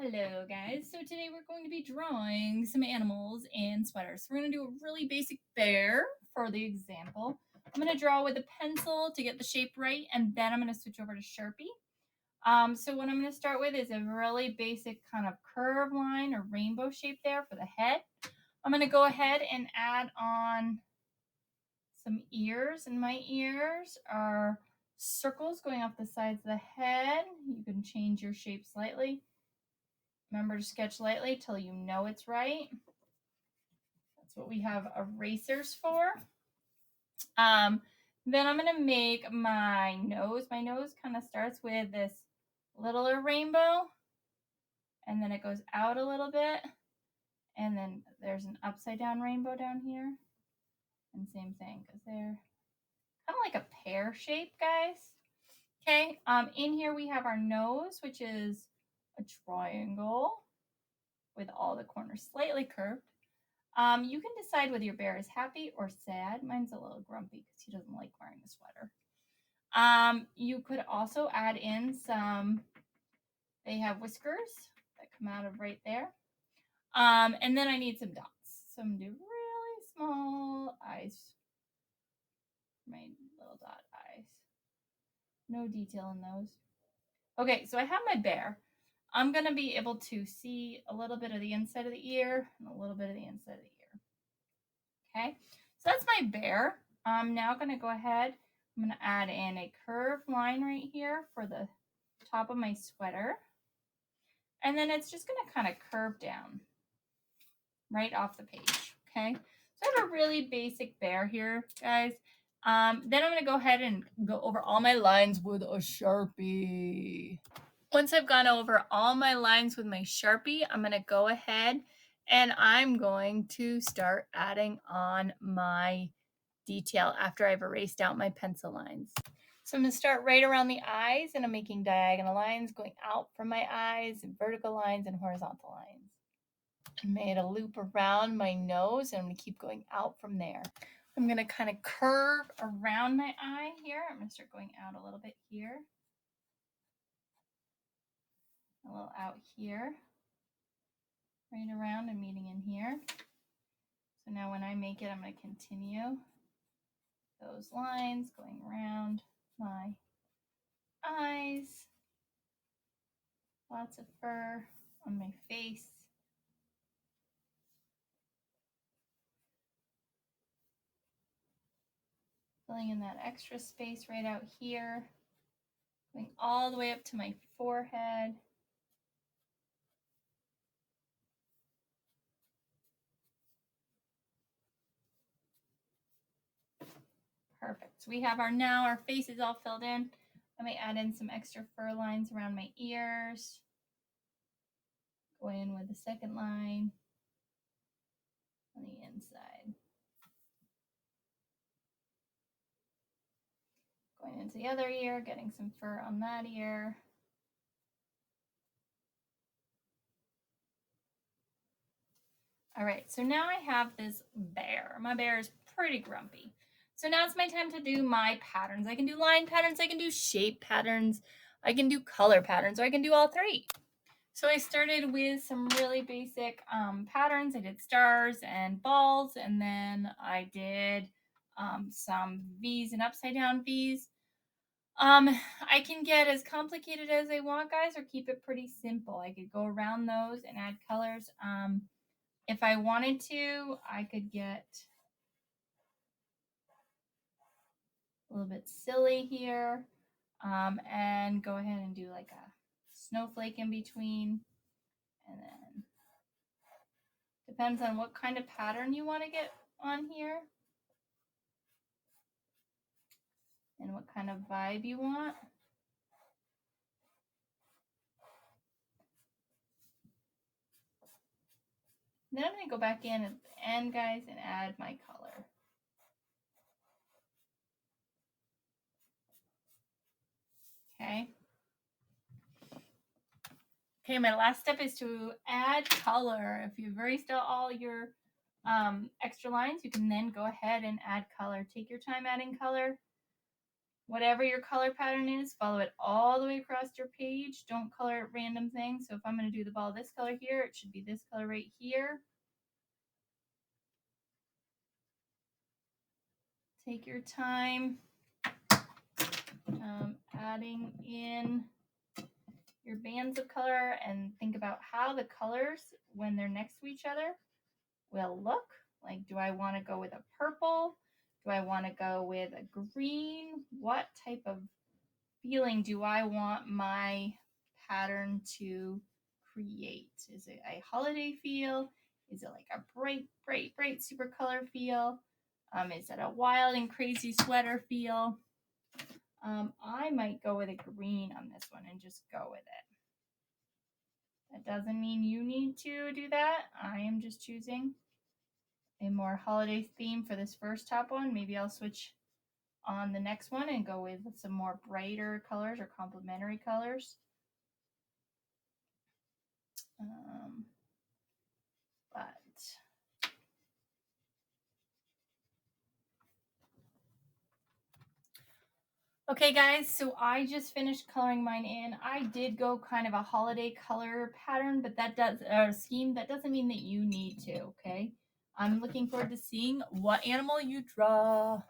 Hello guys, so today we're going to be drawing some animals and sweaters. So we're going to do a really basic bear for the example. I'm going to draw with a pencil to get the shape right, and then I'm going to switch over to Sharpie. So what I'm going to start with is a really basic kind of curve line or rainbow shape there for the head. I'm going to go ahead and add on some ears, and my ears are circles going off the sides of the head. You can change your shape slightly. Remember to sketch lightly till you know it's right. That's what we have erasers for. Then I'm going to make my nose. My nose kind of starts with this littler rainbow, and then it goes out a little bit, and then there's an upside down rainbow down here. And same thing, because they're kind of like a pear shape, guys. Okay, in here we have our nose, which is a triangle with all the corners slightly curved. You can decide whether your bear is happy or sad. Mine's a little grumpy because he doesn't like wearing a sweater. You could also add in they have whiskers that come out of right there. And then I need some dots. So I'm going to do really small eyes. My little dot eyes. No detail in those. Okay, so I have my bear. I'm going to be able to see a little bit of the inside of the ear and a little bit of the inside of the ear. Okay, so that's my bear. I'm now going to go ahead. I'm going to add in a curved line right here for the top of my sweater. And then it's just going to kind of curve down right off the page. Okay, so I have a really basic bear here, guys. Then I'm going to go ahead and go over all my lines with a Sharpie. Once I've gone over all my lines with my Sharpie, I'm going to go ahead and I'm going to start adding on my detail after I've erased out my pencil lines. So I'm going to start right around the eyes, and I'm making diagonal lines going out from my eyes, and vertical lines and horizontal lines. I made a loop around my nose, and I'm going to keep going out from there. I'm going to kind of curve around my eye here. I'm going to start going out a little bit here. A little out here. Right around and meeting in here. So now when I make it, I'm going to continue those lines going around my eyes. Lots of fur on my face. Filling in that extra space right out here. Going all the way up to my forehead. Perfect. So we have our face is all filled in. Let me add in some extra fur lines around my ears. Go in with the second line on the inside. Going into the other ear, getting some fur on that ear. All right, so now I have this bear. My bear is pretty grumpy. So now it's my time to do my patterns. I can do line patterns, I can do shape patterns, I can do color patterns, or I can do all three. So I started with some really basic patterns. I did stars and balls, and then I did some V's and upside down V's. I can get as complicated as I want, guys, or keep it pretty simple. I could go around those and add colors. If I wanted to, I could get a little bit silly here and go ahead and do like a snowflake in between. And then depends on what kind of pattern you want to get on here and what kind of vibe you want. Then I'm going to go back in at the end, guys, and add my color. Okay. Okay, my last step is to add color. If you've erased out all your extra lines, you can then go ahead and add color. Take your time adding color. Whatever your color pattern is, follow it all the way across your page. Don't color it random things. So if I'm going to do the ball this color here, it should be this color right here. Take your time adding in your bands of color and think about how the colors, when they're next to each other, will look. Like, do I want to go with a purple? Do I want to go with a green? What type of feeling do I want my pattern to create? Is it a holiday feel? Is it like a bright, bright, bright super color feel? Is it a wild and crazy sweater feel? I might go with a green on this one and just go with it. That doesn't mean you need to do that. I am just choosing a more holiday theme for this first top one. Maybe I'll switch on the next one and go with some more brighter colors or complementary colors. But okay, guys, so I just finished coloring mine in. I did go kind of a holiday color pattern, but that does scheme. That doesn't mean that you need to. Okay, I'm looking forward to seeing what animal you draw.